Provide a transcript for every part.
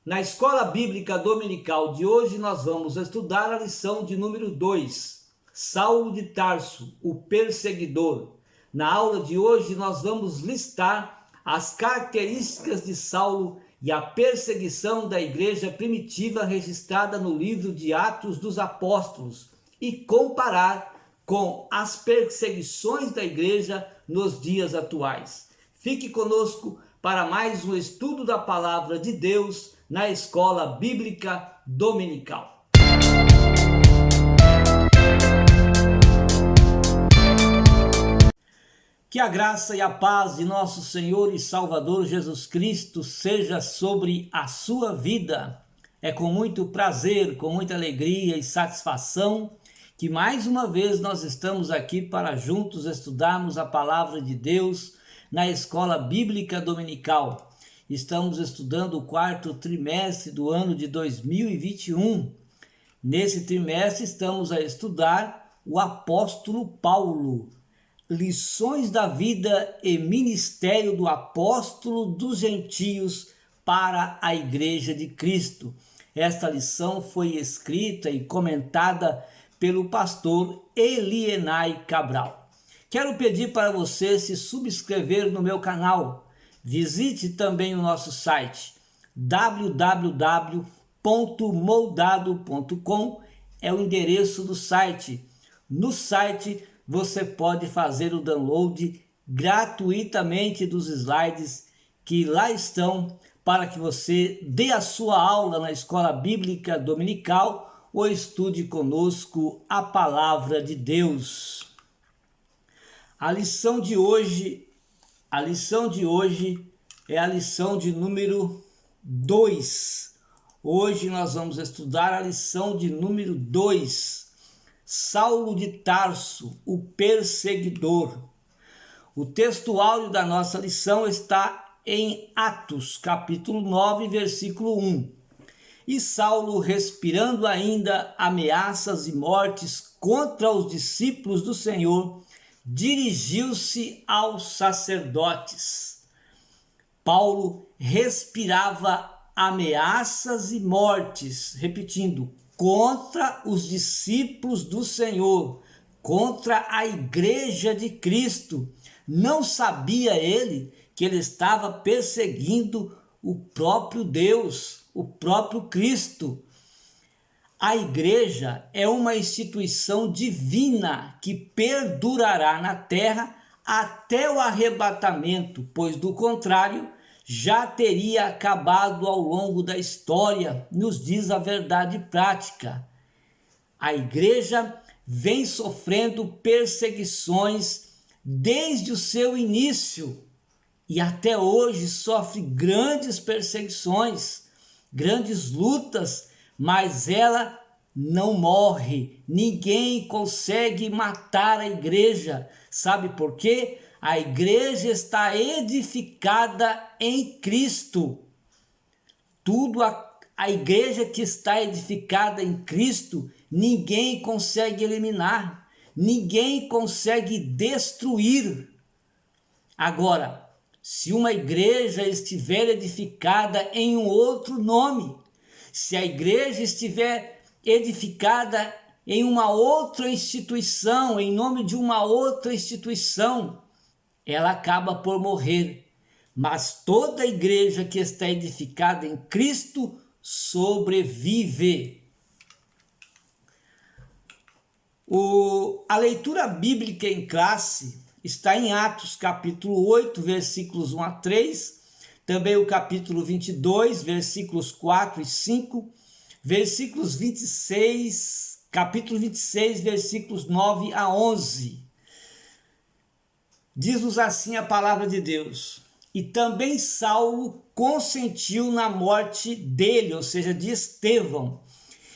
Na escola bíblica dominical de hoje nós vamos estudar a lição de número 2, Saulo de Tarso, o perseguidor. Na aula de hoje nós vamos listar as características de Saulo e a perseguição da igreja primitiva registrada no livro de Atos dos Apóstolos e comparar com as perseguições da igreja nos dias atuais. Fique conosco para mais um estudo da Palavra de Deus na Escola Bíblica Dominical. Que a graça e a paz de nosso Senhor e Salvador Jesus Cristo seja sobre a sua vida. É com muito prazer, com muita alegria e satisfação que mais uma vez nós estamos aqui para juntos estudarmos a Palavra de Deus na Escola Bíblica Dominical. Estamos estudando o 4º trimestre do ano de 2021. Nesse trimestre estamos a estudar o apóstolo Paulo, lições da vida e ministério do apóstolo dos gentios para a Igreja de Cristo. Esta lição foi escrita e comentada pelo pastor Elienay Cabral. Quero pedir para você se subscrever no meu canal. Visite também o nosso site www.moldado.com, é o endereço do site. No site você pode fazer o download gratuitamente dos slides que lá estão para que você dê a sua aula na Escola Bíblica Dominical ou estude conosco a Palavra de Deus. A lição de hoje é a lição de número 2. Hoje nós vamos estudar a lição de número 2. Saulo de Tarso, o perseguidor. O texto áureo da nossa lição está em Atos, capítulo 9, versículo 1. E Saulo, respirando ainda ameaças e mortes contra os discípulos do Senhor, dirigiu-se aos sacerdotes. Paulo respirava ameaças e mortes, repetindo, contra os discípulos do Senhor, contra a igreja de Cristo. Não sabia ele que ele estava perseguindo o próprio Deus, o próprio Cristo. A igreja é uma instituição divina que perdurará na terra até o arrebatamento, pois do contrário, já teria acabado ao longo da história, nos diz a verdade prática. A igreja vem sofrendo perseguições desde o seu início e até hoje sofre grandes perseguições, grandes lutas, mas ela não morre. Ninguém consegue matar a igreja. Sabe por quê? A igreja está edificada em Cristo. A igreja que está edificada em Cristo, ninguém consegue eliminar, ninguém consegue destruir. Agora, se uma igreja estiver edificada em um outro nome, se a igreja estiver edificada em uma outra instituição, em nome de uma outra instituição, ela acaba por morrer. Mas toda igreja que está edificada em Cristo sobrevive. A leitura bíblica em classe está em Atos capítulo 8, versículos 1 a 3, também o capítulo 22, versículos 4 e 5, versículos 26, capítulo 26, versículos 9 a 11. Diz-nos assim a palavra de Deus: e também Saulo consentiu na morte dele, ou seja, de Estevão,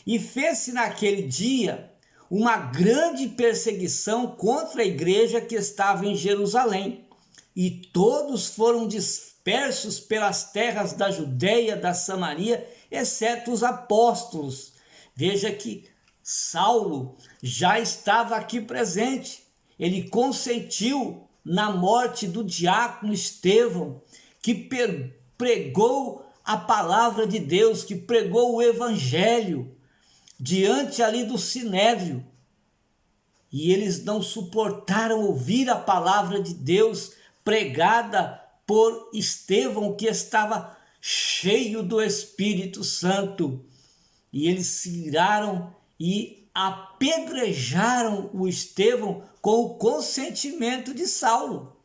e fez-se naquele dia uma grande perseguição contra a igreja que estava em Jerusalém, e todos foram dispersos pelas terras da Judéia, da Samaria, exceto os apóstolos. Veja que Saulo já estava aqui presente. Ele consentiu na morte do diácono Estevão, que pregou a palavra de Deus, que pregou o evangelho diante ali do sinédrio. E eles não suportaram ouvir a palavra de Deus pregada por Estevão, que estava cheio do Espírito Santo. E eles se iraram e apedrejaram o Estevão com o consentimento de Saulo.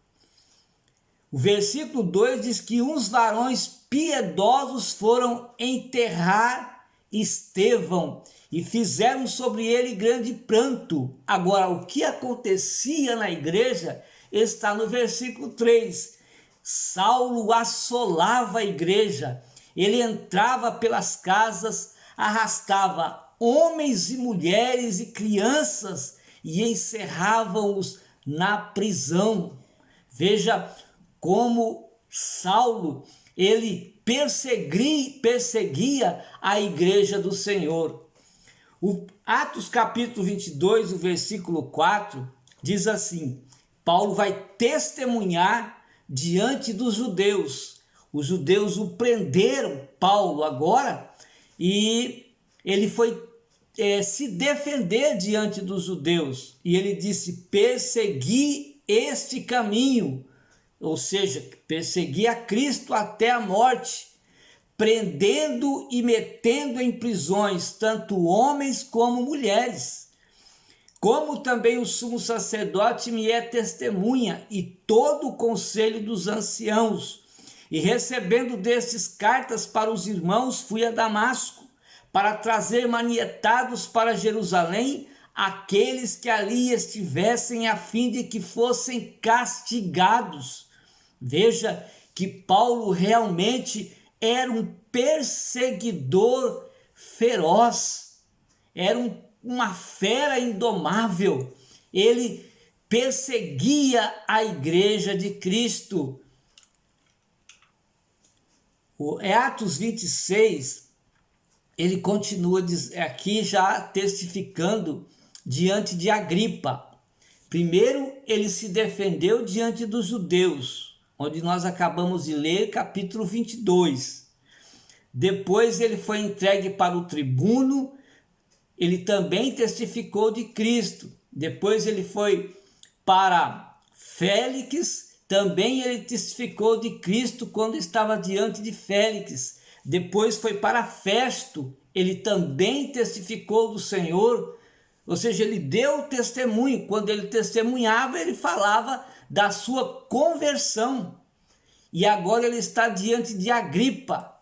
O versículo 2 diz que uns varões piedosos foram enterrar Estevão e fizeram sobre ele grande pranto. Agora, o que acontecia na igreja está no versículo 3. Saulo assolava a igreja, ele entrava pelas casas, arrastava homens e mulheres e crianças e encerrava-os na prisão. Veja como Saulo, ele perseguia a igreja do Senhor. O Atos capítulo 22, o versículo 4, diz assim: Paulo vai testemunhar diante dos judeus. Os judeus o prenderam, Paulo, agora, e ele foi se defender diante dos judeus. E ele disse: persegui este caminho, ou seja, persegui a Cristo até a morte, prendendo e metendo em prisões tanto homens como mulheres. Como também o sumo sacerdote me é testemunha, e todo o conselho dos anciãos. E recebendo destes cartas para os irmãos, fui a Damasco, para trazer manietados para Jerusalém aqueles que ali estivessem, a fim de que fossem castigados. Veja que Paulo realmente era um perseguidor feroz, era uma fera indomável. Ele perseguia a igreja de Cristo. O Atos 26, ele continua aqui já testificando diante de Agripa. Primeiro, ele se defendeu diante dos judeus, onde nós acabamos de ler, capítulo 22. Depois ele foi entregue para o tribuno, ele também testificou de Cristo. Depois ele foi para Félix, também ele testificou de Cristo quando estava diante de Félix. Depois foi para Festo, ele também testificou do Senhor. Ou seja, ele deu testemunho. Quando ele testemunhava, ele falava da sua conversão. E agora ele está diante de Agripa.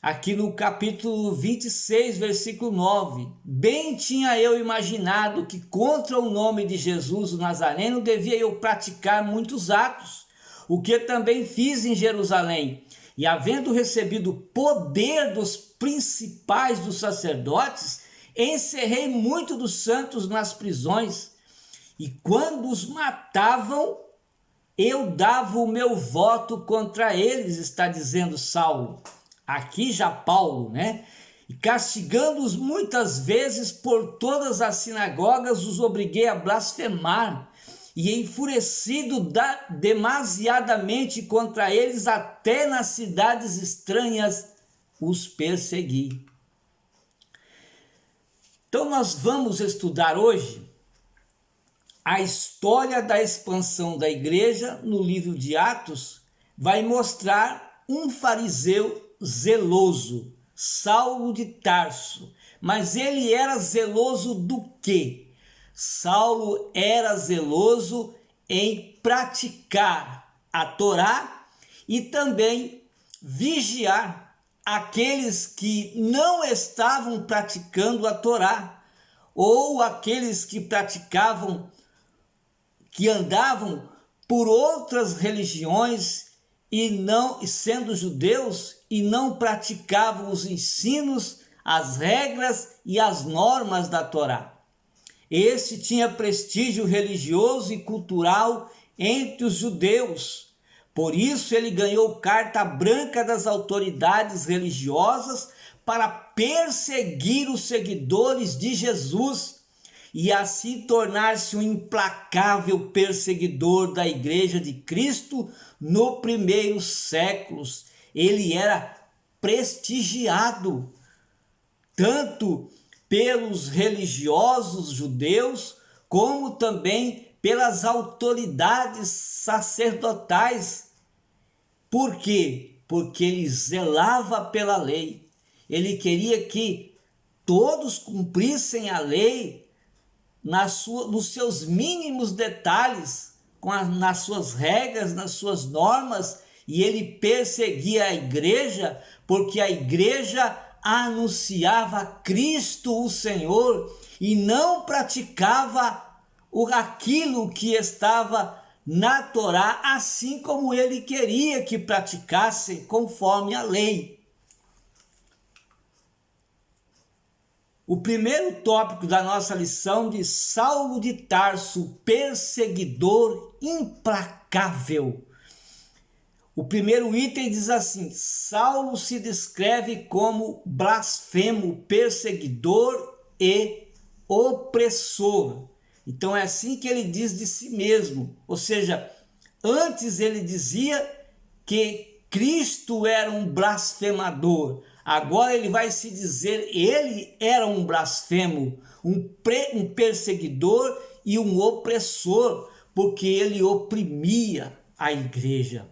Aqui no capítulo 26, versículo 9. Bem tinha eu imaginado que contra o nome de Jesus o Nazareno devia eu praticar muitos atos, o que também fiz em Jerusalém. E havendo recebido poder dos principais dos sacerdotes, encerrei muito dos santos nas prisões. E quando os matavam, eu dava o meu voto contra eles, está dizendo Saulo. Aqui já Paulo, né? E castigando-os muitas vezes por todas as sinagogas, os obriguei a blasfemar. E enfurecido demasiadamente contra eles, até nas cidades estranhas os persegui. Então nós vamos estudar hoje a história da expansão da igreja no livro de Atos. Vai mostrar um fariseu zeloso, Saulo de Tarso. Mas ele era zeloso do quê? Saulo era zeloso em praticar a Torá e também vigiar aqueles que não estavam praticando a Torá, ou aqueles que praticavam, que andavam por outras religiões e não, sendo judeus, e não praticavam os ensinos, as regras e as normas da Torá. Este tinha prestígio religioso e cultural entre os judeus. Por isso ele ganhou carta branca das autoridades religiosas para perseguir os seguidores de Jesus e assim tornar-se um implacável perseguidor da igreja de Cristo no primeiros séculos. ele era prestigiado, tanto pelos religiosos judeus, como também pelas autoridades sacerdotais. Por quê? Porque ele zelava pela lei. Ele queria que todos cumprissem a lei nos seus mínimos detalhes, nas suas regras, nas suas normas, e ele perseguia a igreja, porque a igreja anunciava Cristo o Senhor e não praticava aquilo que estava na Torá, assim como ele queria que praticassem conforme a lei. O primeiro tópico da nossa lição diz: Saulo de Tarso, perseguidor implacável. O primeiro item diz assim: Saulo se descreve como blasfemo, perseguidor e opressor. Então é assim que ele diz de si mesmo. Ou seja, antes ele dizia que Cristo era um blasfemador. Agora ele vai se dizer, ele era um blasfemo, um perseguidor e um opressor, porque ele oprimia a igreja.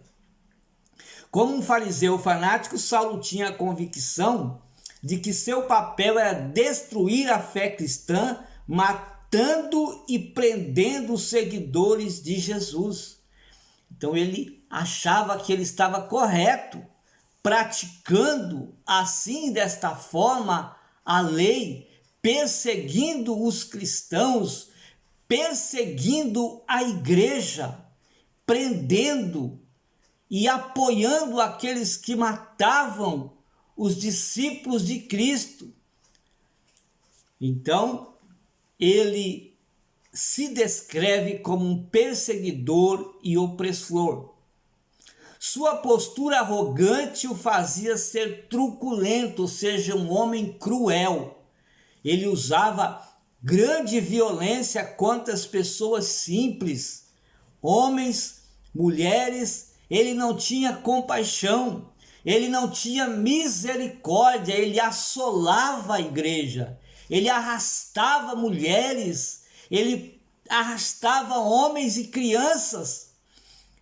Como um fariseu fanático, Saulo tinha a convicção de que seu papel era destruir a fé cristã, matando e prendendo os seguidores de Jesus. Então ele achava que ele estava correto, praticando assim, desta forma, a lei, perseguindo os cristãos, perseguindo a igreja, prendendo e apoiando aqueles que matavam os discípulos de Cristo. Então, ele se descreve como um perseguidor e opressor. Sua postura arrogante o fazia ser truculento, ou seja, um homem cruel. Ele usava grande violência contra as pessoas simples, homens, mulheres. Ele não tinha compaixão, ele não tinha misericórdia, ele assolava a igreja, ele arrastava mulheres, ele arrastava homens e crianças.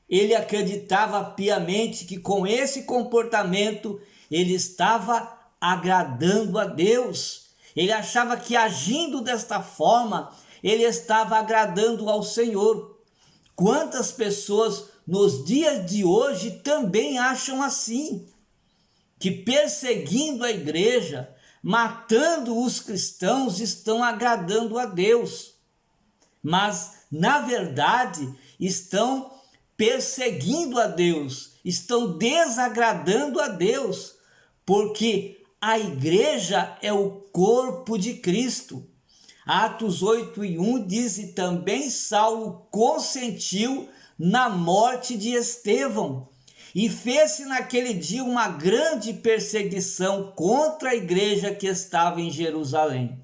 Ele acreditava piamente que com esse comportamento ele estava agradando a Deus. Ele achava que agindo desta forma ele estava agradando ao Senhor. Quantas pessoas nos dias de hoje também acham assim, que perseguindo a igreja, matando os cristãos, estão agradando a Deus. Mas, na verdade, estão perseguindo a Deus, estão desagradando a Deus, porque a igreja é o corpo de Cristo. Atos 8:1 diz: e também Saulo consentiu na morte de Estevão, e fez-se naquele dia uma grande perseguição contra a igreja que estava em Jerusalém.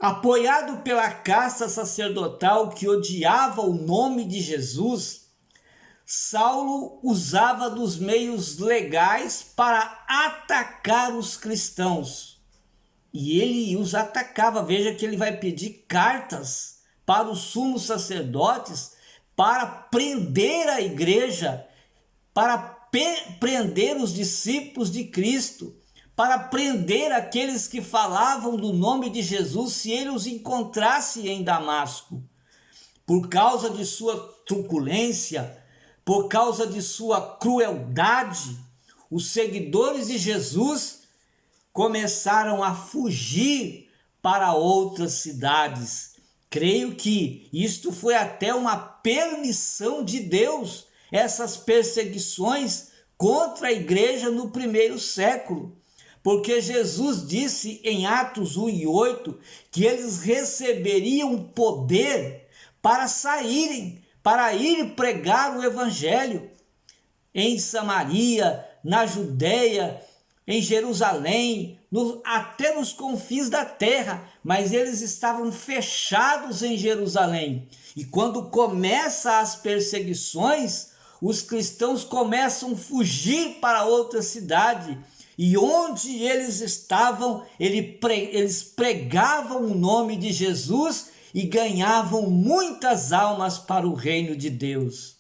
Apoiado pela casta sacerdotal que odiava o nome de Jesus, Saulo usava dos meios legais para atacar os cristãos. E ele os atacava. Veja que ele vai pedir cartas para os sumos sacerdotes para prender a igreja, para prender os discípulos de Cristo, para prender aqueles que falavam do nome de Jesus se ele os encontrasse em Damasco. Por causa de sua truculência, por causa de sua crueldade, os seguidores de Jesus começaram a fugir para outras cidades. Creio que isto foi até uma permissão de Deus, essas perseguições contra a igreja no primeiro século. Porque Jesus disse em Atos 1:8 que eles receberiam poder para saírem, para ir pregar o evangelho em Samaria, na Judeia, em Jerusalém, até nos confins da terra, mas eles estavam fechados em Jerusalém. E quando começam as perseguições, os cristãos começam a fugir para outra cidade, e onde eles estavam, eles pregavam o nome de Jesus e ganhavam muitas almas para o reino de Deus.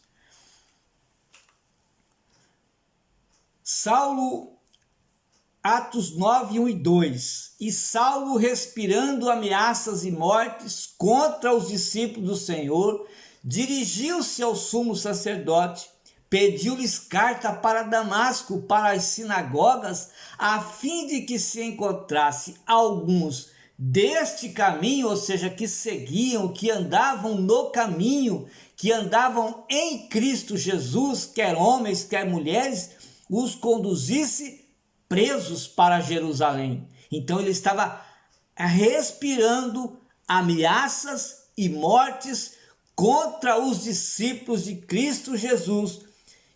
Saulo, Atos 9, 1 e 2. E Saulo, respirando ameaças e mortes contra os discípulos do Senhor, dirigiu-se ao sumo sacerdote, pediu-lhes carta para Damasco, para as sinagogas, a fim de que se encontrasse alguns deste caminho, ou seja, que seguiam, que andavam no caminho, que andavam em Cristo Jesus, quer homens, quer mulheres, os conduzisse presos para Jerusalém. Então ele estava respirando ameaças e mortes contra os discípulos de Cristo Jesus,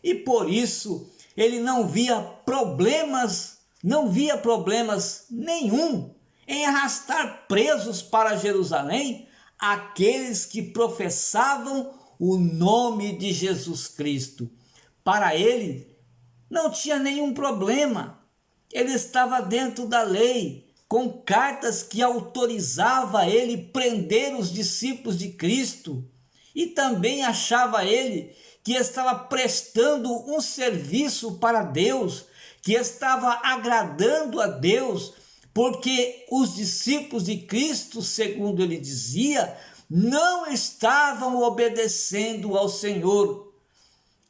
e por isso ele não via problemas nenhum em arrastar presos para Jerusalém aqueles que professavam o nome de Jesus Cristo. Para ele não tinha nenhum problema. Ele estava dentro da lei, com cartas que autorizavam ele prender os discípulos de Cristo, e também achava ele que estava prestando um serviço para Deus, que estava agradando a Deus, porque os discípulos de Cristo, segundo ele dizia, não estavam obedecendo ao Senhor.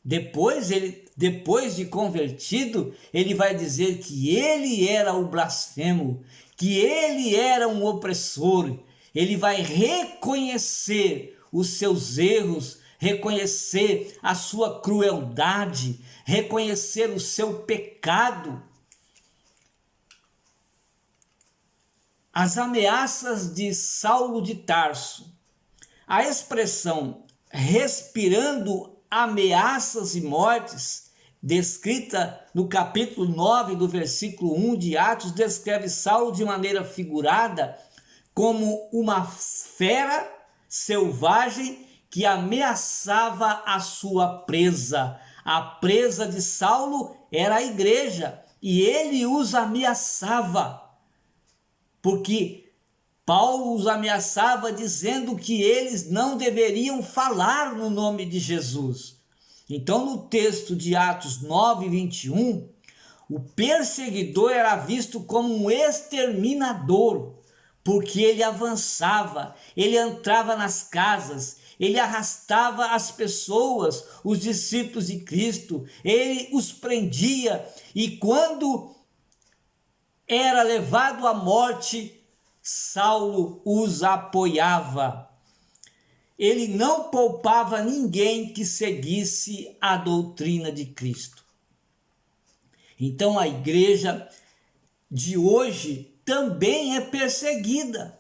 Depois de convertido, ele vai dizer que ele era o blasfemo, que ele era um opressor. Ele vai reconhecer os seus erros, reconhecer a sua crueldade, reconhecer o seu pecado. As ameaças de Saulo de Tarso. A expressão respirando ameaças e mortes, descrita no capítulo 9 do versículo 1 de Atos, descreve Saulo de maneira figurada como uma fera selvagem que ameaçava a sua presa. A presa de Saulo era a igreja, e ele os ameaçava, porque Paulo os ameaçava dizendo que eles não deveriam falar no nome de Jesus. Então, no texto de Atos 9, 21, o perseguidor era visto como um exterminador, porque ele avançava, ele entrava nas casas, ele arrastava as pessoas, os discípulos de Cristo, ele os prendia, e quando era levado à morte, Saulo os apoiava. Ele não poupava ninguém que seguisse a doutrina de Cristo. Então a igreja de hoje também é perseguida.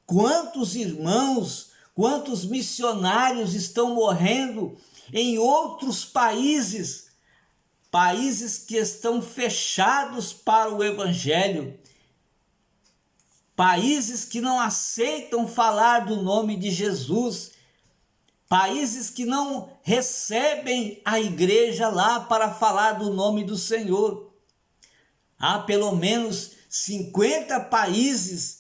Quantos irmãos, quantos missionários estão morrendo em outros países, países que estão fechados para o evangelho, países que não aceitam falar do nome de Jesus, países que não recebem a igreja lá para falar do nome do Senhor. Há pelo menos 50 países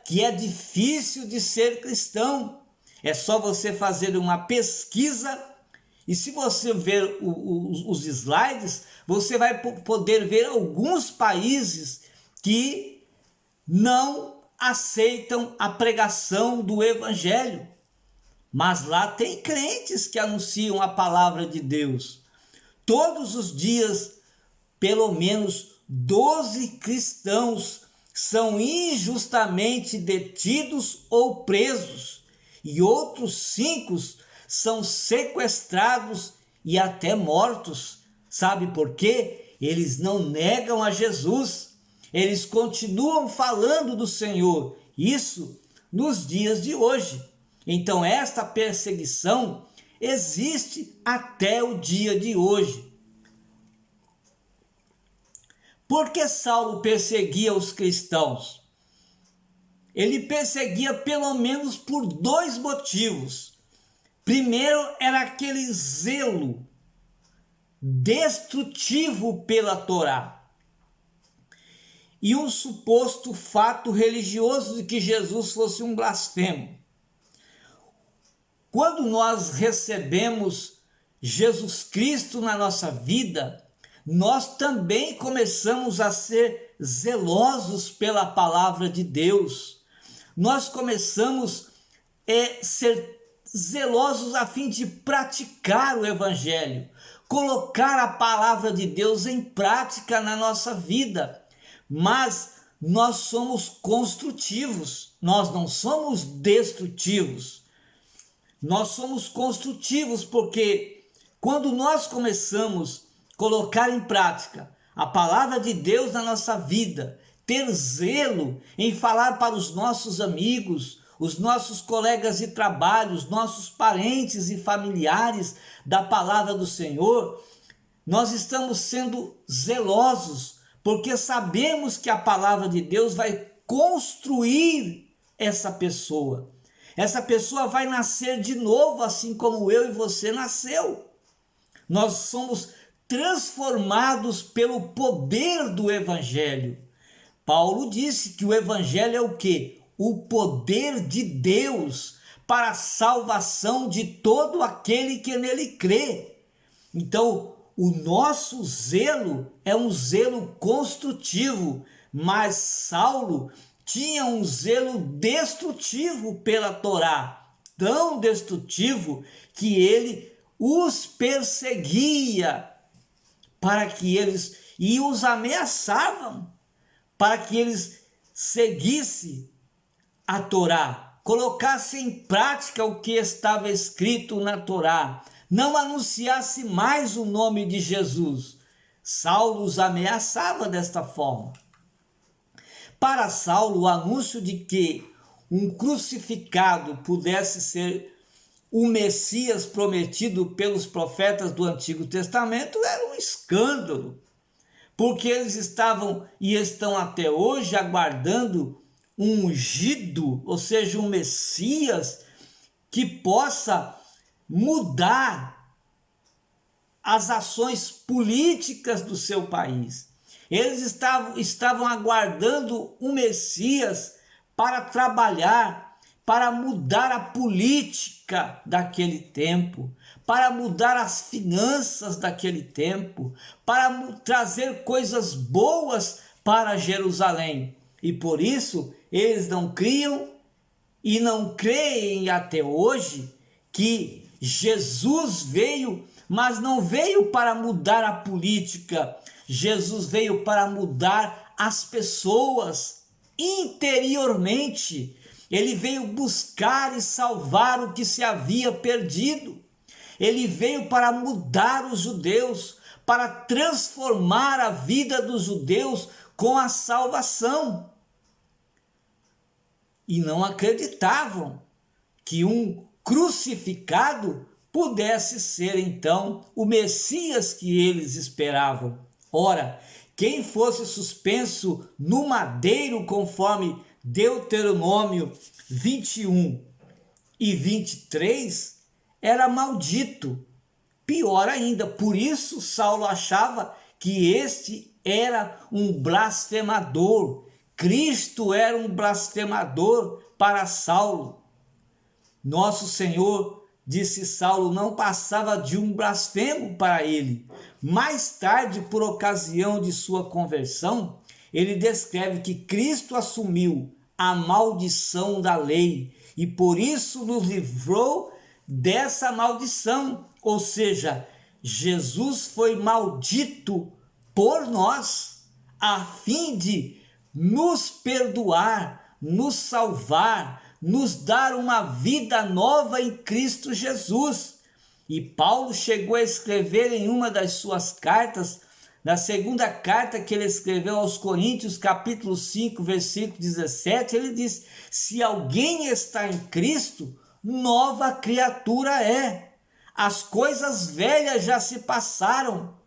que é difícil de ser cristão. É só você fazer uma pesquisa, e se você ver os slides, você vai poder ver alguns países que não aceitam a pregação do evangelho. Mas lá tem crentes que anunciam a palavra de Deus. Todos os dias, pelo menos 12 cristãos são injustamente detidos ou presos, e outros 5 são sequestrados e até mortos. Sabe por quê? Eles não negam a Jesus, eles continuam falando do Senhor, isso nos dias de hoje. Então esta perseguição existe até o dia de hoje. Por que Saulo perseguia os cristãos? Ele perseguia pelo menos por 2 motivos. Primeiro era aquele zelo destrutivo pela Torá e um suposto fato religioso de que Jesus fosse um blasfemo. Quando nós recebemos Jesus Cristo na nossa vida, nós também começamos a ser zelosos pela palavra de Deus. Nós começamos a ser zelosos a fim de praticar o Evangelho, colocar a palavra de Deus em prática na nossa vida. Mas nós somos construtivos, nós não somos destrutivos. Nós somos construtivos porque quando nós começamos a colocar em prática a palavra de Deus na nossa vida, ter zelo em falar para os nossos amigos, os nossos colegas de trabalho, os nossos parentes e familiares da palavra do Senhor, nós estamos sendo zelosos, porque sabemos que a palavra de Deus vai construir essa pessoa. Essa pessoa vai nascer de novo, assim como eu e você nasceu. Nós somos transformados pelo poder do Evangelho. Paulo disse que o Evangelho é o quê? O poder de Deus para a salvação de todo aquele que nele crê. Então, o nosso zelo é um zelo construtivo, mas Saulo tinha um zelo destrutivo pela Torá, tão destrutivo que ele os perseguia para que eles e os ameaçavam para que eles seguissem a Torá, colocassem em prática o que estava escrito na Torá, não anunciasse mais o nome de Jesus. Saulo os ameaçava desta forma. Para Saulo, o anúncio de que um crucificado pudesse ser o Messias prometido pelos profetas do Antigo Testamento era um escândalo, porque eles estavam e estão até hoje aguardando um ungido, ou seja, um Messias que possa mudar as ações políticas do seu país. Eles estavam aguardando um Messias para trabalhar, para mudar a política daquele tempo, para mudar as finanças daquele tempo, para trazer coisas boas para Jerusalém. E por isso eles não criam e não creem até hoje que Jesus veio, mas não veio para mudar a política. Jesus veio para mudar as pessoas interiormente. Ele veio buscar e salvar o que se havia perdido. Ele veio para mudar os judeus, para transformar a vida dos judeus com a salvação. E não acreditavam que um crucificado pudesse ser então o Messias que eles esperavam. Ora, quem fosse suspenso no madeiro, conforme Deuteronômio 21 e 23, era maldito. Pior ainda, por isso Saulo achava que este era um blasfemador. Cristo era um blasfemador para Saulo. Nosso Senhor, disse Saulo, não passava de um blasfemo para ele. Mais tarde, por ocasião de sua conversão, ele descreve que Cristo assumiu a maldição da lei e por isso nos livrou dessa maldição. Ou seja, Jesus foi maldito por nós, a fim de nos perdoar, nos salvar, nos dar uma vida nova em Cristo Jesus. E Paulo chegou a escrever em uma das suas cartas, na segunda carta que ele escreveu aos Coríntios, capítulo 5, versículo 17, ele diz: se alguém está em Cristo, nova criatura é. As coisas velhas já se passaram,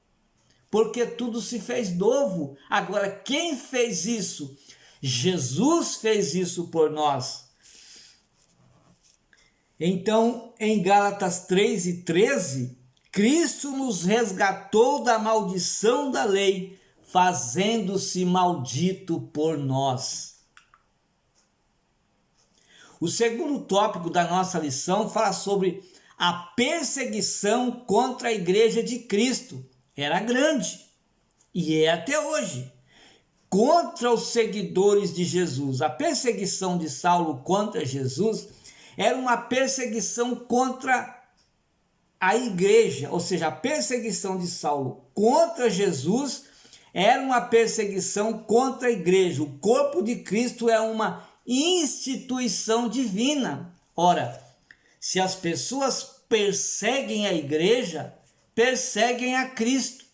porque tudo se fez novo. Agora, quem fez isso? Jesus fez isso por nós. Então, em Gálatas 3:13, Cristo nos resgatou da maldição da lei, fazendo-se maldito por nós. O segundo tópico da nossa lição fala sobre a perseguição contra a igreja de Cristo. Era grande e é até hoje. Contra os seguidores de Jesus. A perseguição de Saulo contra Jesus era uma perseguição contra a igreja, ou seja, a perseguição de Saulo contra Jesus era uma perseguição contra a igreja. O corpo de Cristo é uma instituição divina. Ora, se as pessoas perseguem a igreja, perseguem a Cristo.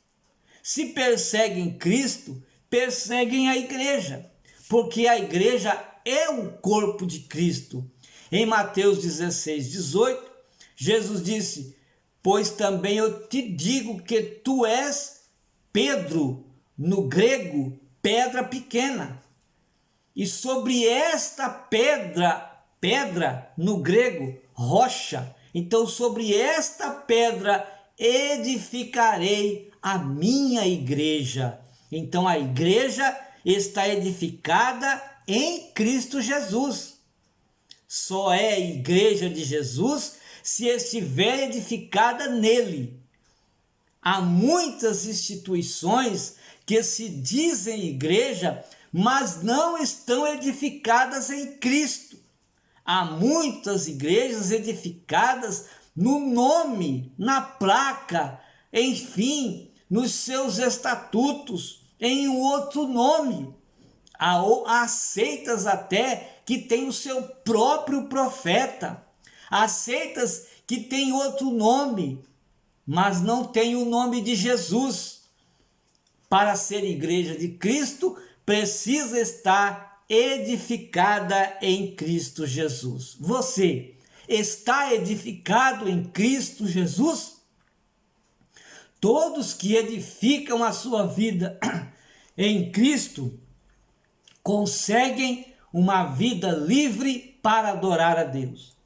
Se perseguem Cristo, perseguem a igreja, porque a igreja é o corpo de Cristo. Em Mateus 16, 18, Jesus disse: pois também eu te digo que tu és Pedro, no grego, pedra pequena. E sobre esta pedra no grego, rocha. Então sobre esta pedra edificarei a minha igreja. Então a igreja está edificada em Cristo Jesus. Só é a igreja de Jesus se estiver edificada nele. Há muitas instituições que se dizem igreja, mas não estão edificadas em Cristo. Há muitas igrejas edificadas no nome, na placa, enfim, nos seus estatutos, em um outro nome. Há seitas até que têm o seu próprio profeta. Há seitas que têm outro nome, mas não tem o nome de Jesus. Para ser igreja de Cristo, precisa estar edificada em Cristo Jesus. Você está edificado em Cristo Jesus? Todos que edificam a sua vida em Cristo conseguem uma vida livre para adorar a Deus.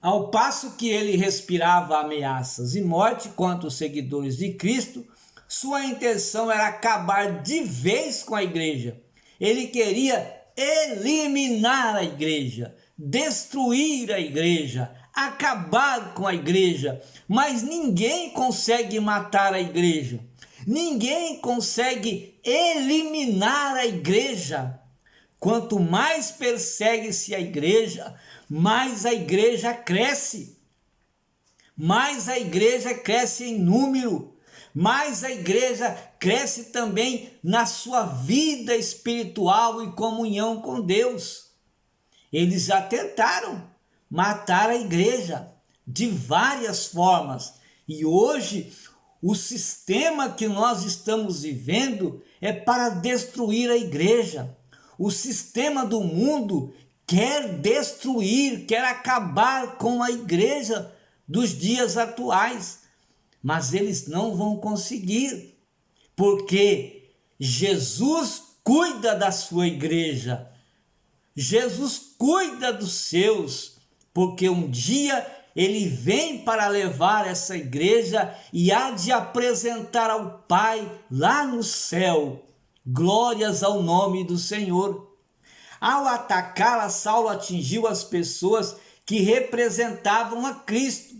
Ao passo que ele respirava ameaças e morte contra os seguidores de Cristo, sua intenção era acabar de vez com a igreja. Ele queria eliminar a igreja, destruir a igreja, acabar com a igreja. Mas ninguém consegue matar a igreja. Ninguém consegue eliminar a igreja. Quanto mais persegue-se a igreja, mais a igreja cresce. Mais a igreja cresce em número. Mais a igreja cresce também na sua vida espiritual e comunhão com Deus. Eles já tentaram matar a igreja de várias formas. E hoje, o sistema que nós estamos vivendo é para destruir a igreja. O sistema do mundo quer destruir, quer acabar com a igreja dos dias atuais. Mas eles não vão conseguir, porque Jesus cuida da sua igreja. Jesus cuida dos seus, porque um dia ele vem para levar essa igreja e há de apresentar ao Pai lá no céu. Glórias ao nome do Senhor. Ao atacá-la, Saulo atingiu as pessoas que representavam a Cristo.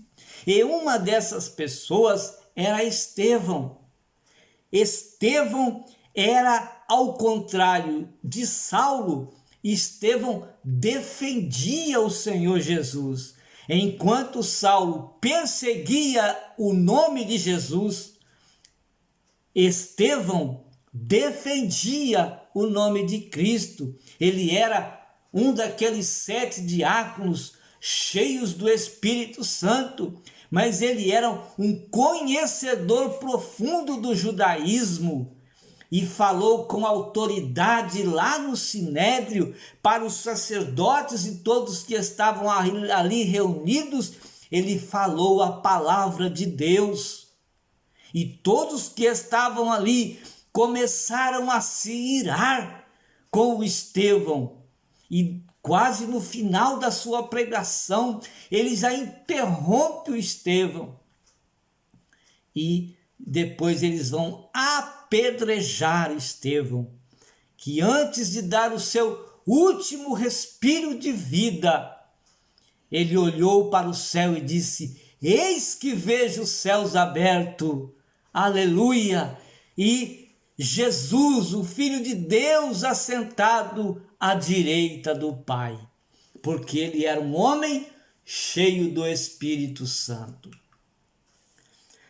E uma dessas pessoas era Estevão. Estevão era, ao contrário de Saulo, Estevão defendia o Senhor Jesus. Enquanto Saulo perseguia o nome de Jesus, Estevão defendia o nome de Cristo. Ele era um daqueles 7 diáconos cheios do Espírito Santo, mas ele era um conhecedor profundo do judaísmo e falou com autoridade lá no Sinédrio para os sacerdotes e todos que estavam ali reunidos. Ele falou a palavra de Deus e todos que estavam ali começaram a se irar com o Estevão. E quase no final da sua pregação, ele já interrompe o Estevão. E depois eles vão apedrejar Estevão, que antes de dar o seu último respiro de vida, ele olhou para o céu e disse: eis que vejo os céus abertos, aleluia, e Jesus, o Filho de Deus, assentado à direita do Pai, porque ele era um homem cheio do Espírito Santo.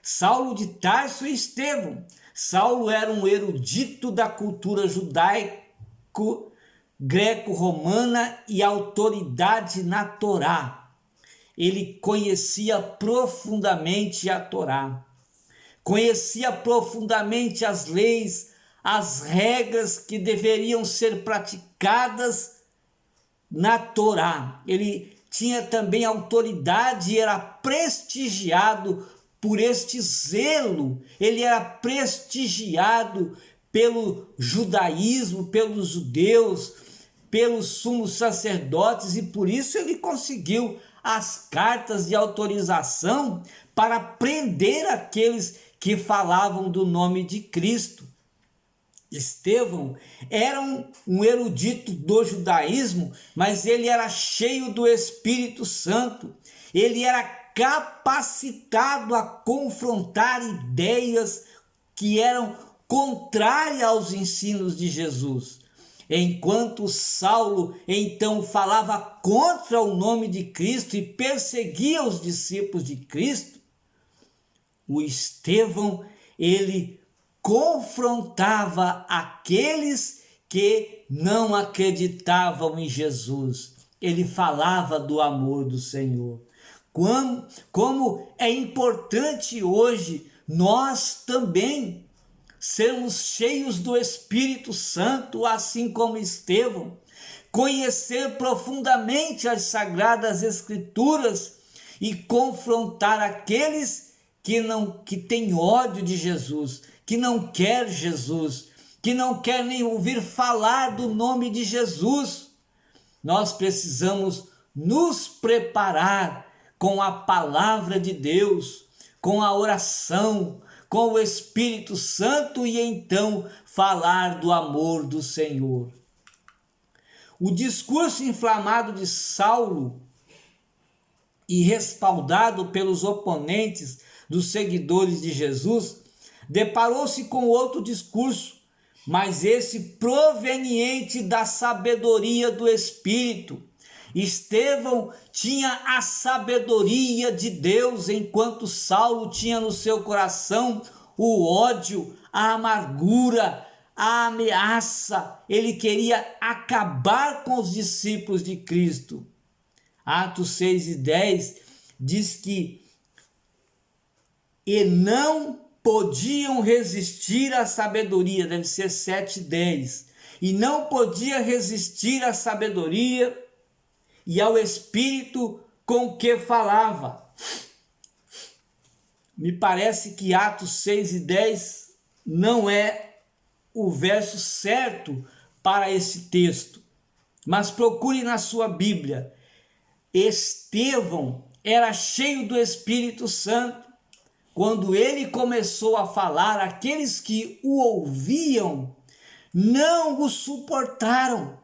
Saulo de Tarso e Estevão. Saulo era um erudito da cultura judaico-greco-romana e autoridade na Torá. Ele conhecia profundamente a Torá, conhecia profundamente as leis, as regras que deveriam ser praticadas na Torá. Ele tinha também autoridade e era prestigiado por este zelo. Ele era prestigiado pelo judaísmo, pelos judeus, pelos sumos sacerdotes, e por isso ele conseguiu as cartas de autorização para prender aqueles que falavam do nome de Cristo. Estevão era um erudito do judaísmo, mas ele era cheio do Espírito Santo. Ele era capacitado a confrontar ideias que eram contrárias aos ensinos de Jesus. Enquanto Saulo então falava contra o nome de Cristo e perseguia os discípulos de Cristo, o Estevão, ele confrontava aqueles que não acreditavam em Jesus. Ele falava do amor do Senhor. Como é importante hoje nós também sermos cheios do Espírito Santo, assim como Estevão, conhecer profundamente as Sagradas Escrituras e confrontar aqueles que têm ódio de Jesus, que não quer Jesus, que não quer nem ouvir falar do nome de Jesus. Nós precisamos nos preparar com a palavra de Deus, com a oração, com o Espírito Santo e então falar do amor do Senhor. O discurso inflamado de Saulo e respaldado pelos oponentes dos seguidores de Jesus, deparou-se com outro discurso, mas esse proveniente da sabedoria do Espírito. Estevão tinha a sabedoria de Deus, enquanto Saulo tinha no seu coração o ódio, a amargura, a ameaça. Ele queria acabar com os discípulos de Cristo. Atos 6:10 diz que e não podiam resistir à sabedoria, deve ser 7:10, e não podia resistir à sabedoria e ao Espírito com que falava. Me parece que Atos 6:10 não é o verso certo para esse texto, mas procure na sua Bíblia. Estevão era cheio do Espírito Santo. Quando ele começou a falar, aqueles que o ouviam não o suportaram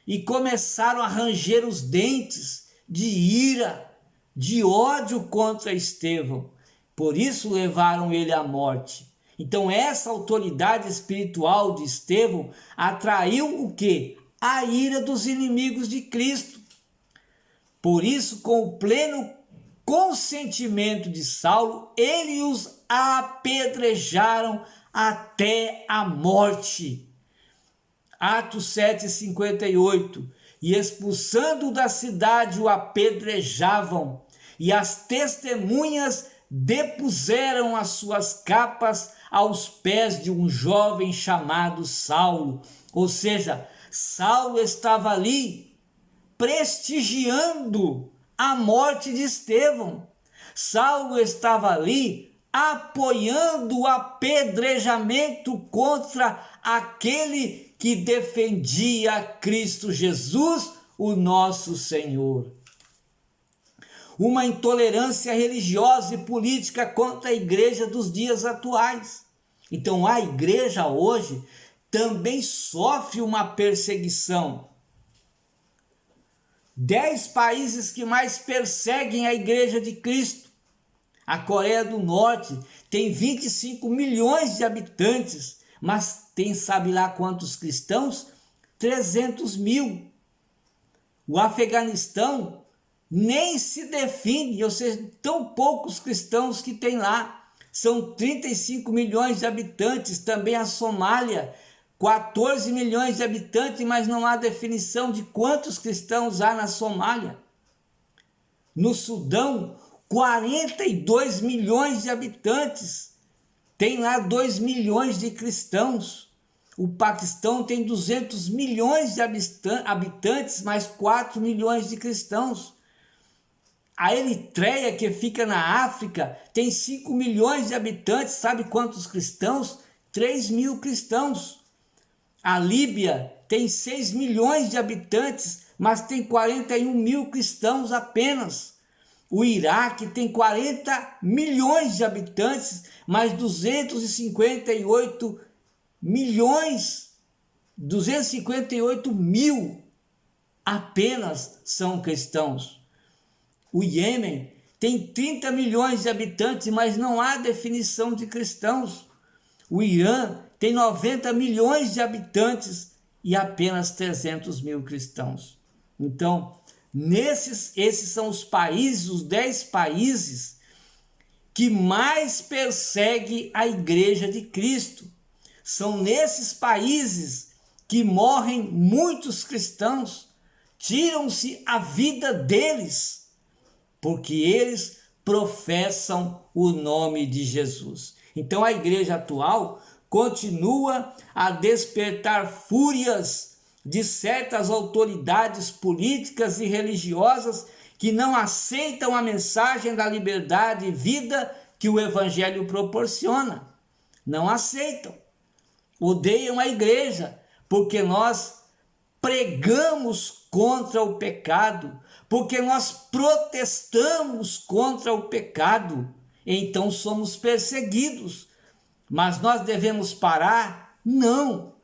e começaram a ranger os dentes de ira, de ódio contra Estevão. Por isso levaram ele à morte. Então essa autoridade espiritual de Estevão atraiu o quê? A ira dos inimigos de Cristo. Por isso, com o pleno consentimento de Saulo, eles os apedrejaram até a morte. Atos 7:58, e expulsando da cidade o apedrejavam, e as testemunhas depuseram as suas capas aos pés de um jovem chamado Saulo. Ou seja, Saulo estava ali prestigiando a morte de Estevão. Saulo estava ali apoiando o apedrejamento contra aquele que defendia Cristo Jesus, o nosso Senhor. Uma intolerância religiosa e política contra a igreja dos dias atuais. Então a igreja hoje também sofre uma perseguição. 10 países que mais perseguem a igreja de Cristo. A Coreia do Norte tem 25 milhões de habitantes, mas tem sabe lá quantos cristãos? 300 mil. O Afeganistão nem se define, ou seja, tão poucos cristãos que tem lá. São 35 milhões de habitantes. Também a Somália, 14 milhões de habitantes, mas não há definição de quantos cristãos há na Somália. No Sudão, 42 milhões de habitantes, tem lá 2 milhões de cristãos. O Paquistão tem 200 milhões de habitantes, mais 4 milhões de cristãos. A Eritreia, que fica na África, tem 5 milhões de habitantes, sabe quantos cristãos? 3 mil cristãos. A Líbia tem 6 milhões de habitantes, mas tem 41 mil cristãos apenas. O Iraque tem 40 milhões de habitantes, mas 258 mil apenas são cristãos. O Iêmen tem 30 milhões de habitantes, mas não há definição de cristãos. O Irã tem 90 milhões de habitantes e apenas 300 mil cristãos. Então, esses são os países, os 10 países que mais perseguem a igreja de Cristo. São nesses países que morrem muitos cristãos, tiram-se a vida deles, porque eles professam o nome de Jesus. Então a igreja atual continua a despertar fúrias de certas autoridades políticas e religiosas que não aceitam a mensagem da liberdade e vida que o evangelho proporciona. Não aceitam. Odeiam a igreja, porque nós pregamos contra o pecado, porque nós protestamos contra o pecado, então somos perseguidos. Mas nós devemos parar? Não.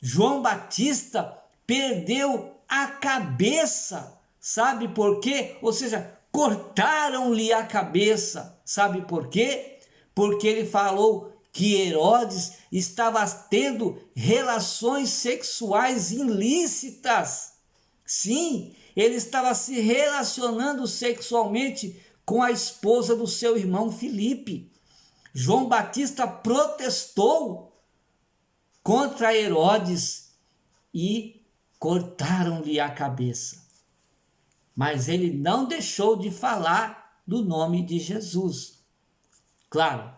João Batista perdeu a cabeça, sabe por quê? Ou seja, cortaram-lhe a cabeça, sabe por quê? Porque ele falou que Herodes estava tendo relações sexuais ilícitas. Sim, ele estava se relacionando sexualmente com a esposa do seu irmão Filipe. João Batista protestou contra Herodes e cortaram-lhe a cabeça. Mas ele não deixou de falar do nome de Jesus. Claro,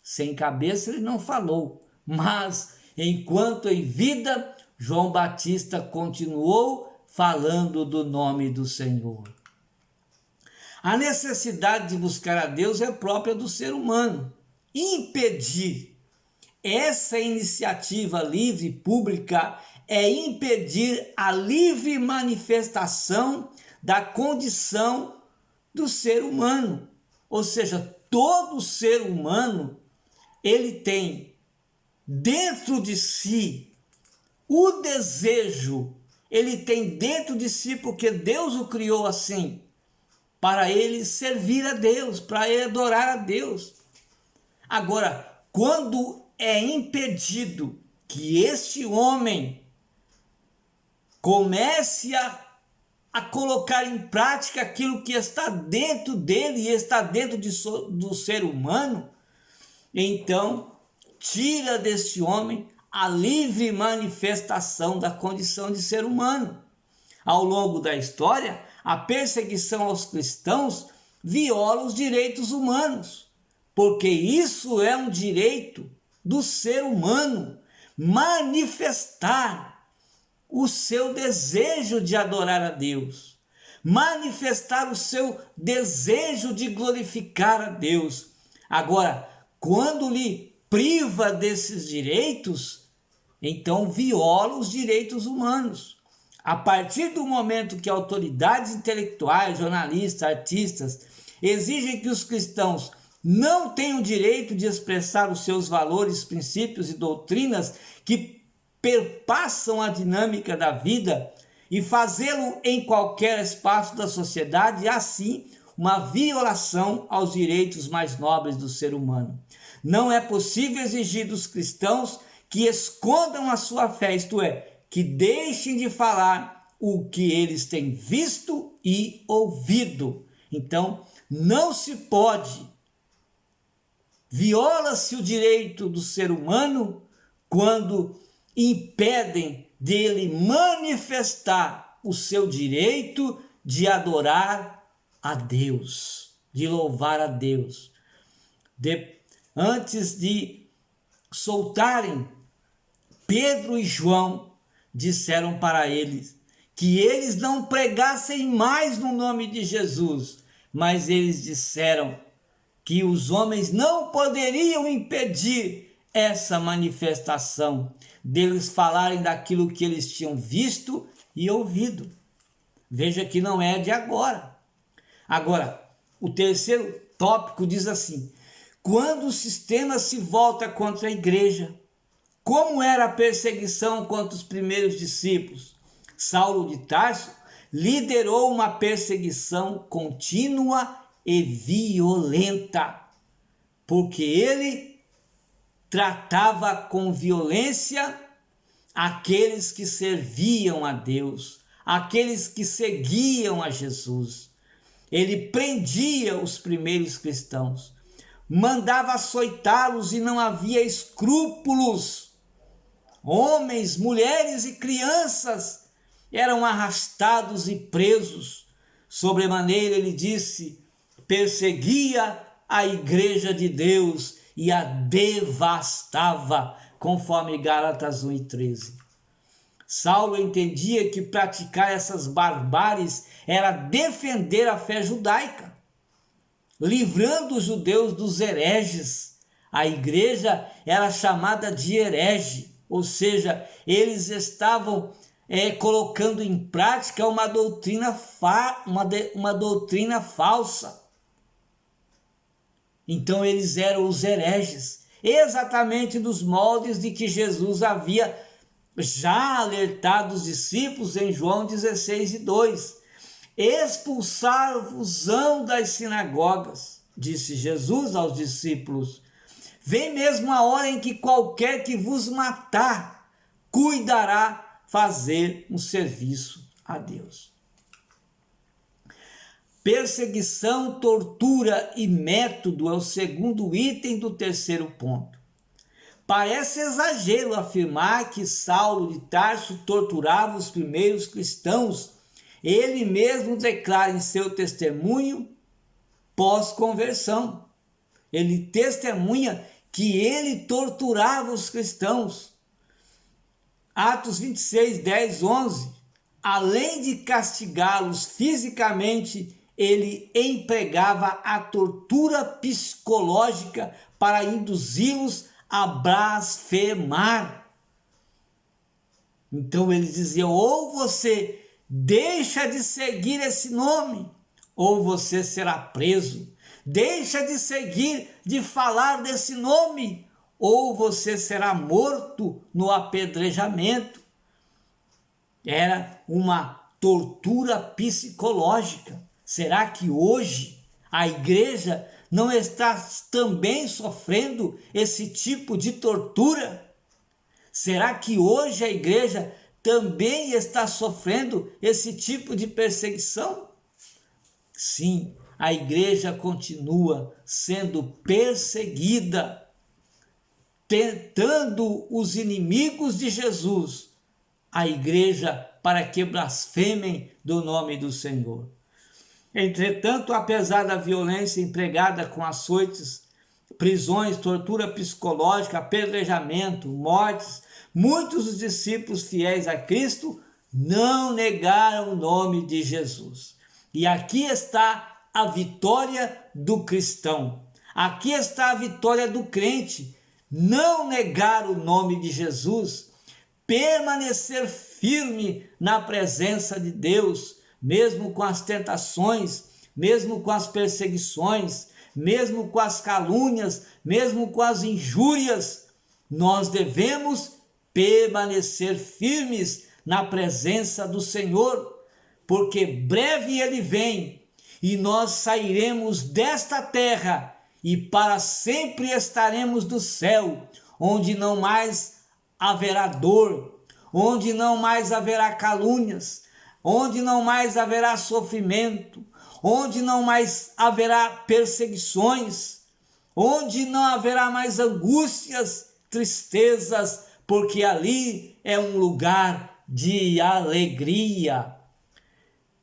sem cabeça ele não falou, mas enquanto em vida, João Batista continuou falando do nome do Senhor. A necessidade de buscar a Deus é própria do ser humano. Impedir essa iniciativa livre pública é impedir a livre manifestação da condição do ser humano. Ou seja, todo ser humano, ele tem dentro de si o desejo, ele tem dentro de si, porque Deus o criou assim, para ele servir a Deus, para ele adorar a Deus. Agora, quando é impedido que este homem comece a colocar em prática aquilo que está dentro dele e está dentro do ser humano, então tira deste homem a livre manifestação da condição de ser humano. Ao longo da história, a perseguição aos cristãos viola os direitos humanos, porque isso é um direito do ser humano, manifestar o seu desejo de adorar a Deus, manifestar o seu desejo de glorificar a Deus. Agora, quando lhe priva desses direitos, então viola os direitos humanos. A partir do momento que autoridades intelectuais, jornalistas, artistas exigem que os cristãos não tenham direito de expressar os seus valores, princípios e doutrinas que perpassam a dinâmica da vida e fazê-lo em qualquer espaço da sociedade, assim uma violação aos direitos mais nobres do ser humano. Não é possível exigir dos cristãos que escondam a sua fé, isto é, que deixem de falar o que eles têm visto e ouvido. Então, não se pode, viola-se o direito do ser humano quando impedem dele manifestar o seu direito de adorar a Deus, de louvar a Deus. Antes de soltarem, Pedro e João disseram para eles que eles não pregassem mais no nome de Jesus, mas eles disseram que os homens não poderiam impedir essa manifestação deles falarem daquilo que eles tinham visto e ouvido. Veja que não é de agora. Agora, o terceiro tópico diz assim: quando o sistema se volta contra a igreja, como era a perseguição contra os primeiros discípulos? Saulo de Tarso liderou uma perseguição contínua e violenta, porque ele tratava com violência aqueles que serviam a Deus, aqueles que seguiam a Jesus. Ele prendia os primeiros cristãos, mandava açoitá-los e não havia escrúpulos. Homens, mulheres e crianças eram arrastados e presos. Sobremaneira, ele disse, perseguia a igreja de Deus e a devastava, conforme Gálatas 1:13. Saulo entendia que praticar essas barbáries era defender a fé judaica, livrando os judeus dos hereges. A igreja era chamada de herege, ou seja, eles estavam colocando em prática uma doutrina falsa. Então eles eram os hereges, exatamente nos moldes de que Jesus havia já alertado os discípulos em João 16:2. Expulsar-vos-ão das sinagogas, disse Jesus aos discípulos. Vem mesmo a hora em que qualquer que vos matar cuidará fazer um serviço a Deus. Perseguição, tortura e método é o segundo item do terceiro ponto. Parece exagero afirmar que Saulo de Tarso torturava os primeiros cristãos. Ele mesmo declara em seu testemunho pós-conversão. Ele testemunha que ele torturava os cristãos. Atos 26, 10, 11. Além de castigá-los fisicamente, ele empregava a tortura psicológica para induzi-los a blasfemar. Então eles diziam: ou você deixa de seguir esse nome, ou você será preso. Deixa de seguir, de falar desse nome, ou você será morto no apedrejamento. Era uma tortura psicológica. Será que hoje a igreja não está também sofrendo esse tipo de tortura? Será que hoje a igreja também está sofrendo esse tipo de perseguição? Sim, a igreja continua sendo perseguida, tentando os inimigos de Jesus, a igreja, para que blasfemem do nome do Senhor. Entretanto, apesar da violência empregada com açoites, prisões, tortura psicológica, apedrejamento, mortes, muitos dos discípulos fiéis a Cristo não negaram o nome de Jesus. E aqui está a vitória do cristão. Aqui está a vitória do crente. Não negar o nome de Jesus, permanecer firme na presença de Deus, mesmo com as tentações, mesmo com as perseguições, mesmo com as calúnias, mesmo com as injúrias. Nós devemos permanecer firmes na presença do Senhor, porque breve ele vem e nós sairemos desta terra e para sempre estaremos no céu, onde não mais haverá dor, onde não mais haverá calúnias, onde não mais haverá sofrimento, onde não mais haverá perseguições, onde não haverá mais angústias, tristezas, porque ali é um lugar de alegria.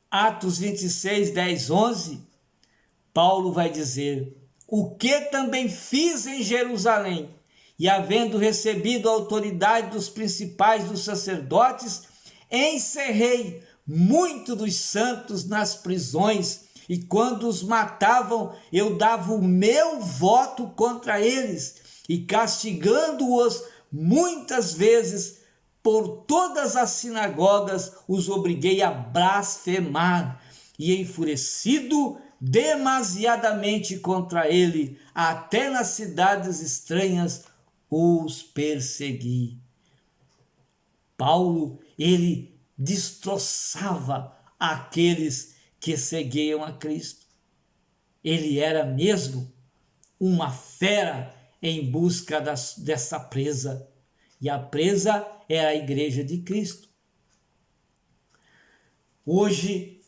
Atos 26, 10, 11, Paulo vai dizer: o que também fiz em Jerusalém, e havendo recebido a autoridade dos principais dos sacerdotes, encerrei muito dos santos nas prisões, e quando os matavam, eu dava o meu voto contra eles, e castigando-os muitas vezes, por todas as sinagogas os obriguei a blasfemar, e enfurecido demasiadamente contra ele, até nas cidades estranhas os persegui. Paulo, ele destroçava aqueles que seguiam a Cristo. Ele era mesmo uma fera em busca dessa presa. E a presa é a igreja de Cristo. Hoje,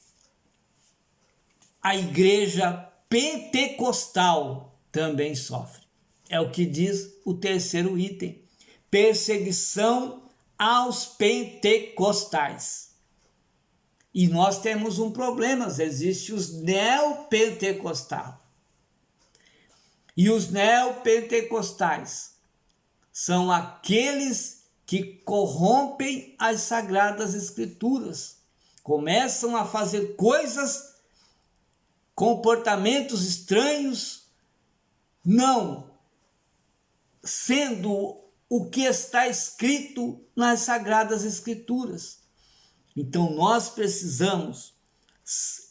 a igreja pentecostal também sofre. É o que diz o terceiro item: perseguição aos pentecostais. E nós temos um problema: existem os neopentecostais. E os neopentecostais são aqueles que corrompem as sagradas escrituras, começam a fazer coisas, comportamentos estranhos, não sendo o que está escrito nas sagradas escrituras. Então nós precisamos,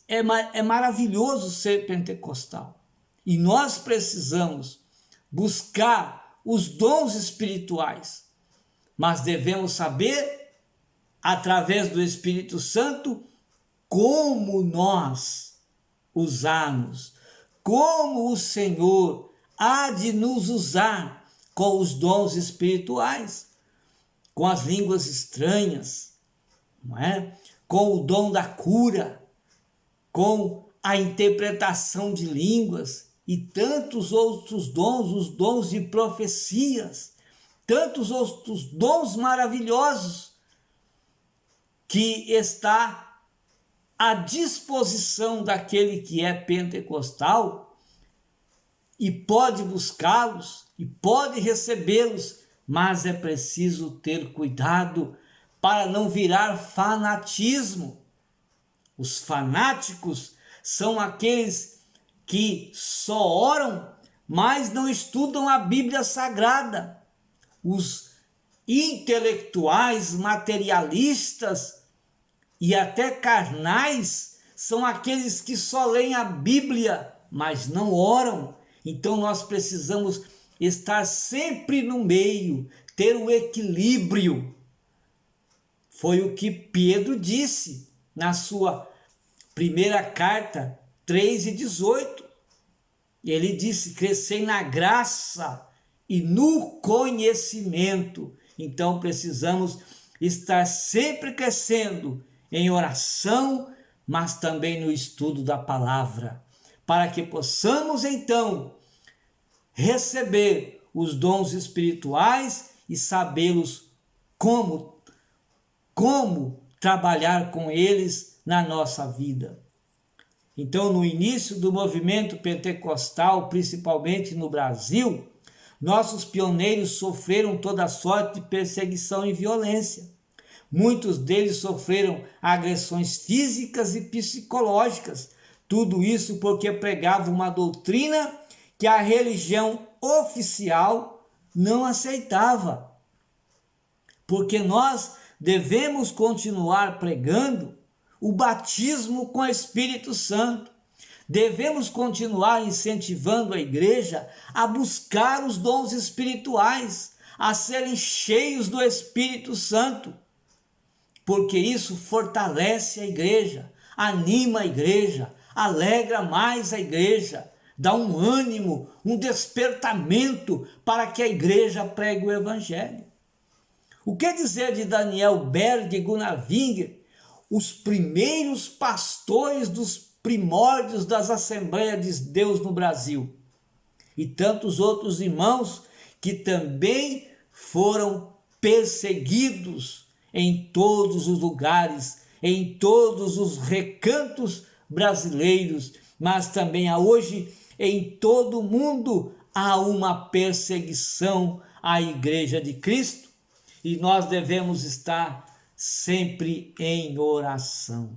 é maravilhoso ser pentecostal, e nós precisamos buscar os dons espirituais, mas devemos saber, através do Espírito Santo, como nós usarmos, como o Senhor há de nos usar com os dons espirituais, com as línguas estranhas, não é? Com o dom da cura, com a interpretação de línguas e tantos outros dons, os dons de profecias, tantos outros dons maravilhosos que está à disposição daquele que é pentecostal e pode buscá-los e pode recebê-los, mas é preciso ter cuidado para não virar fanatismo. Os fanáticos são aqueles que só oram, mas não estudam a Bíblia Sagrada. Os intelectuais, materialistas e até carnais são aqueles que só leem a Bíblia, mas não oram. Então nós precisamos estar sempre no meio, ter o equilíbrio. Foi o que Pedro disse na sua primeira carta, 3:18. Ele disse: crescei na graça e no conhecimento. Então precisamos estar sempre crescendo em oração, mas também no estudo da palavra, para que possamos então receber os dons espirituais e sabê-los como trabalhar com eles na nossa vida. Então, no início do movimento pentecostal, principalmente no Brasil, nossos pioneiros sofreram toda sorte de perseguição e violência. Muitos deles sofreram agressões físicas e psicológicas. Tudo isso porque pregavam uma doutrina que a religião oficial não aceitava. Porque nós devemos continuar pregando o batismo com o Espírito Santo. Devemos continuar incentivando a igreja a buscar os dons espirituais, a serem cheios do Espírito Santo, porque isso fortalece a igreja, anima a igreja, alegra mais a igreja, dá um ânimo, um despertamento para que a igreja pregue o Evangelho. O que dizer de Daniel Berg e Gunnar Wingre, os primeiros pastores dos primórdios das Assembleias de Deus no Brasil, e tantos outros irmãos que também foram perseguidos em todos os lugares, em todos os recantos brasileiros, mas também hoje em todo o mundo há uma perseguição à Igreja de Cristo, e nós devemos estar sempre em oração.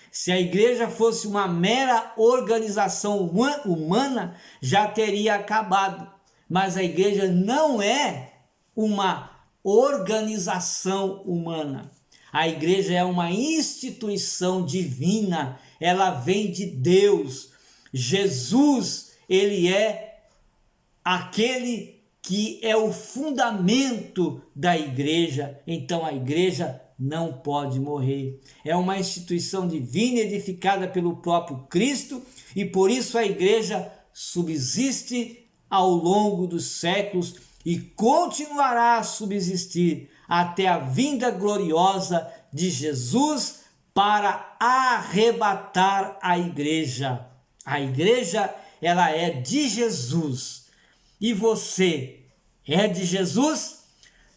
Se a igreja fosse uma mera organização humana, já teria acabado. Mas a igreja não é uma organização humana. A igreja é uma instituição divina, ela vem de Deus. Jesus, ele é aquele que é o fundamento da igreja. Então a igreja não pode morrer. É uma instituição divina edificada pelo próprio Cristo e por isso a igreja subsiste ao longo dos séculos e continuará a subsistir até a vinda gloriosa de Jesus para arrebatar a igreja. A igreja, ela é de Jesus. E você é de Jesus?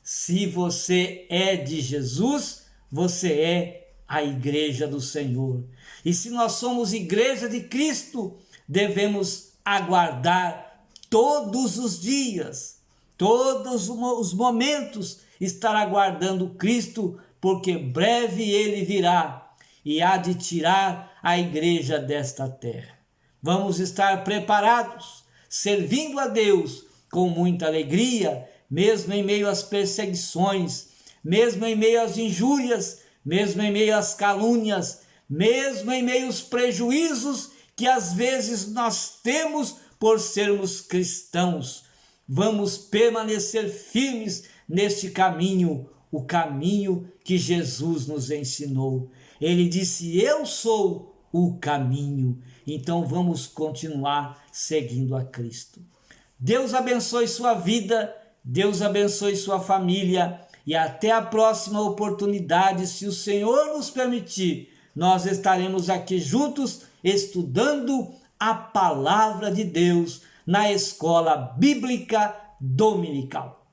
Se você é de Jesus, você é a igreja do Senhor. E se nós somos igreja de Cristo, devemos aguardar todos os dias, todos os momentos, estar aguardando Cristo, porque breve ele virá e há de tirar a igreja desta terra. Vamos estar preparados, servindo a Deus com muita alegria, mesmo em meio às perseguições, mesmo em meio às injúrias, mesmo em meio às calúnias, mesmo em meio aos prejuízos que às vezes nós temos por sermos cristãos. Vamos permanecer firmes neste caminho, o caminho que Jesus nos ensinou. Ele disse: eu sou o caminho. Então vamos continuar seguindo a Cristo. Deus abençoe sua vida, Deus abençoe sua família e até a próxima oportunidade, se o Senhor nos permitir, nós estaremos aqui juntos estudando a palavra de Deus na escola bíblica dominical.